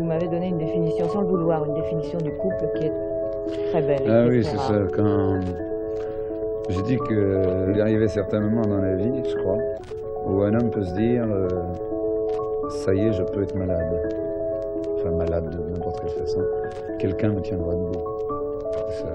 m'avez donné une définition, sans le vouloir, une définition du couple qui est très belle. Ah oui, c'est ça. Quand j'ai dit qu'il arrivait certains moments dans la vie, je crois, où un homme peut se dire ça y est, je peux être malade. Enfin, malade de n'importe quelle façon. Quelqu'un me tiendra debout. C'est ça.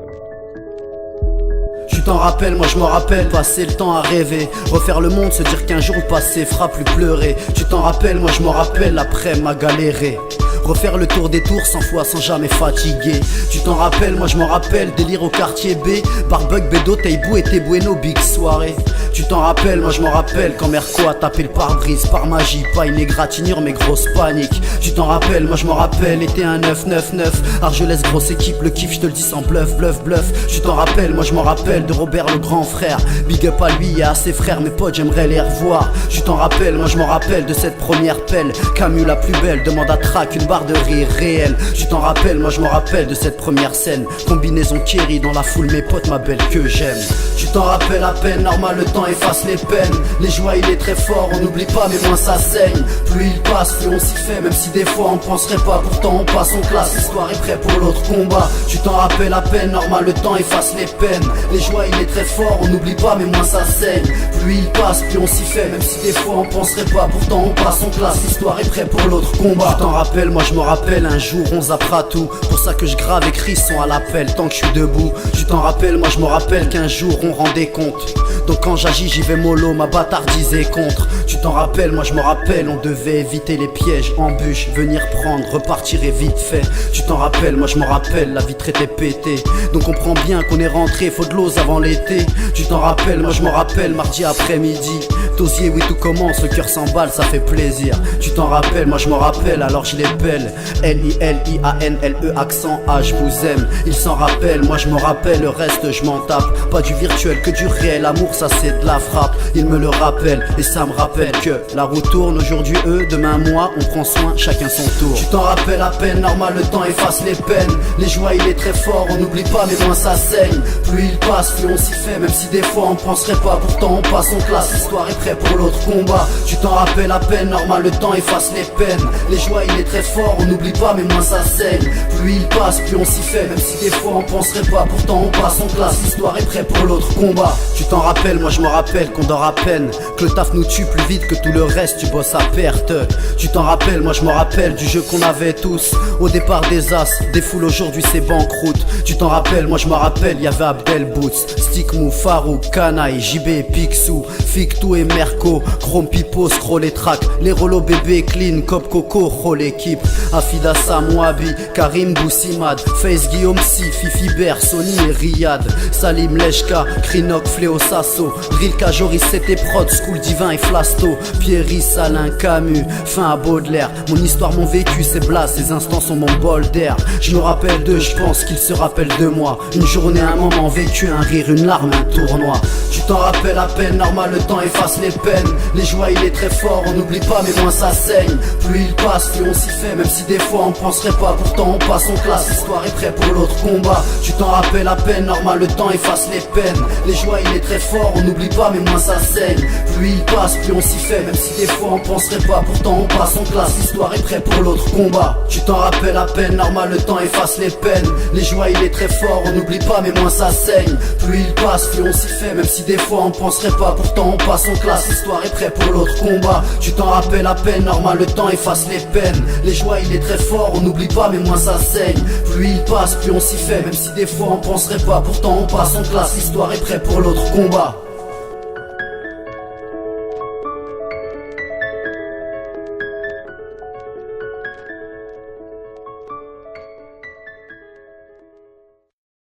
Tu t'en rappelles, moi je me rappelle, passer le temps à rêver, refaire le monde, se dire qu'un jour le passé fera plus pleurer. Tu t'en rappelles, moi je me rappelle, après m'a galéré, refaire le tour des tours 100 fois sans jamais fatiguer. Tu t'en rappelles, moi je m'en rappelle, délire au quartier B, Barbug, Bédo, Taibou et Bueno, big soirée. Tu t'en rappelles, moi je m'en rappelle, quand Merco a tapé le pare-brise par magie, pas une égratignure mais grosse panique. Tu t'en rappelles, moi je m'en rappelle, était un 999, Argelès grosse équipe, le kiff je te le dis sans bluff, bluff, bluff. Tu t'en rappelles, moi je m'en rappelle de Robert le grand frère, big up à lui et à ses frères, mes potes j'aimerais les revoir. Tu t'en rappelles, moi je m'en rappelle de cette première pelle, Camus la plus belle, demande à Trac une barre de rire réelle. Tu t'en rappelles, moi je me rappelle de cette première scène, combinaison Kerry dans la foule, mes potes ma belle que j'aime. Tu t'en rappelles à peine, normal le temps efface les peines, les joies il est très fort, on n'oublie pas mais moins ça saigne. Plus il passe, plus on s'y fait, même si des fois on penserait pas, pourtant on passe en classe, l'histoire est prête pour l'autre combat. Tu t'en rappelles à peine, normal le temps efface les peines, les joies il est très fort, on n'oublie pas mais moins ça saigne. Plus il passe, plus on s'y fait, même si des fois on penserait pas, pourtant on passe en classe, l'histoire est prête pour l'autre combat. Tu t'en rappelles, moi je me rappelle, un jour on zappera tout, pour ça que je grave écrit son à l'appel tant que je suis debout. Tu t'en rappelles, moi je me rappelle qu'un jour on rendait compte, donc quand j'agis j'y vais mollo, ma bâtardise est contre. Tu t'en rappelles, moi je me rappelle, on devait éviter les pièges, embûches, venir prendre, repartir et vite fait. Tu t'en rappelles, moi je me rappelle, la vitre était pétée, donc on prend bien qu'on est rentré, faut de l'eau avant l'été. Tu t'en rappelles, moi je me rappelle, mardi après-midi, Tosier, oui tout commence, le cœur s'emballe, ça fait plaisir. Tu t'en rappelles, moi je me rappelle, alors je les pèle, L-I-L-I-A-N-L-E accent A, je vous aime. Il s'en rappelle, moi je me rappelle, le reste je m'en tape, pas du virtuel que du réel, amour ça c'est de la frappe. Il me le rappelle et ça me rappelle que la roue tourne, aujourd'hui eux, demain moi, on prend soin, chacun son tour. Tu t'en rappelles à peine, normal le temps efface les peines, les joies il est très fort, on n'oublie pas mais moins ça saigne. Plus il passe, plus on s'y fait, même si des fois on penserait pas, pourtant on passe en classe, l'histoire est prête pour l'autre combat. Tu t'en rappelles à peine, normal le temps efface les peines, les joies il est très fort, on n'oublie pas mais moins ça saigne. Plus il passe, plus on s'y fait, même si des fois on penserait pas, pourtant on passe en classe, l'histoire est prête pour l'autre combat. Tu t'en rappelles, moi je me rappelle qu'on dort à peine, que le taf nous tue plus vite que tout le reste, tu bosses à perte. Tu t'en rappelles, moi je me rappelle du jeu qu'on avait tous, au départ des as, des foules aujourd'hui c'est banqueroute. Tu t'en rappelles, moi je me rappelle, y'avait Abdel Boots, Stickmou, Farou, Canaille, JB, Picsou, Fictou et Merco, Chrome Pipo, Scroll et Track, les Rollo bébé, Clean, Cop Coco, Roll l'équipe, Afida Samouabi, Karim Boussimad, Face Guillaume Si, Fifi Ber, Sony et Riyad, Salim Leshka, Krinok, Fléau Sasso, Drilka, Joris, c'était Prod, School Divin et Flasto, Pierry, Alain, Camus, fin à Baudelaire. Mon histoire, mon vécu, c'est Blas, ces instants sont mon bol d'air. Je me rappelle d'eux, je pense qu'ils se rappellent de moi. Une journée, un moment vécu, un rire, une larme, un tournoi. Tu t'en rappelles à peine, normal le temps efface les peines, les joies il est très fort, on n'oublie pas mais moins ça saigne. Plus il passe, plus on s'y fait, même si des fois on penserait pas, pourtant on passe en classe, l'histoire est prête pour l'autre combat. Tu t'en rappelles à peine, normal le temps efface les peines, les joies il est très fort, on n'oublie pas mais moins ça saigne. Plus il passe, plus on s'y fait, même si des fois on penserait pas, pourtant on passe en classe, l'histoire est prête pour l'autre combat. Tu t'en rappelles à peine, normal le temps efface les peines, les joies il est très fort, on n'oublie pas mais moins ça saigne. Plus il passe, plus on s'y fait, même si des fois on penserait pas, pourtant on passe en classe, l'histoire est prête pour l'autre combat. Tu t'en rappelles à peine, normal le temps efface les peines, les joies il est très fort, on n'oublie pas mais moins ça saigne. Plus il passe, plus on s'y fait, même si des fois on penserait pas, pourtant on passe en classe, l'histoire est prête pour l'autre combat.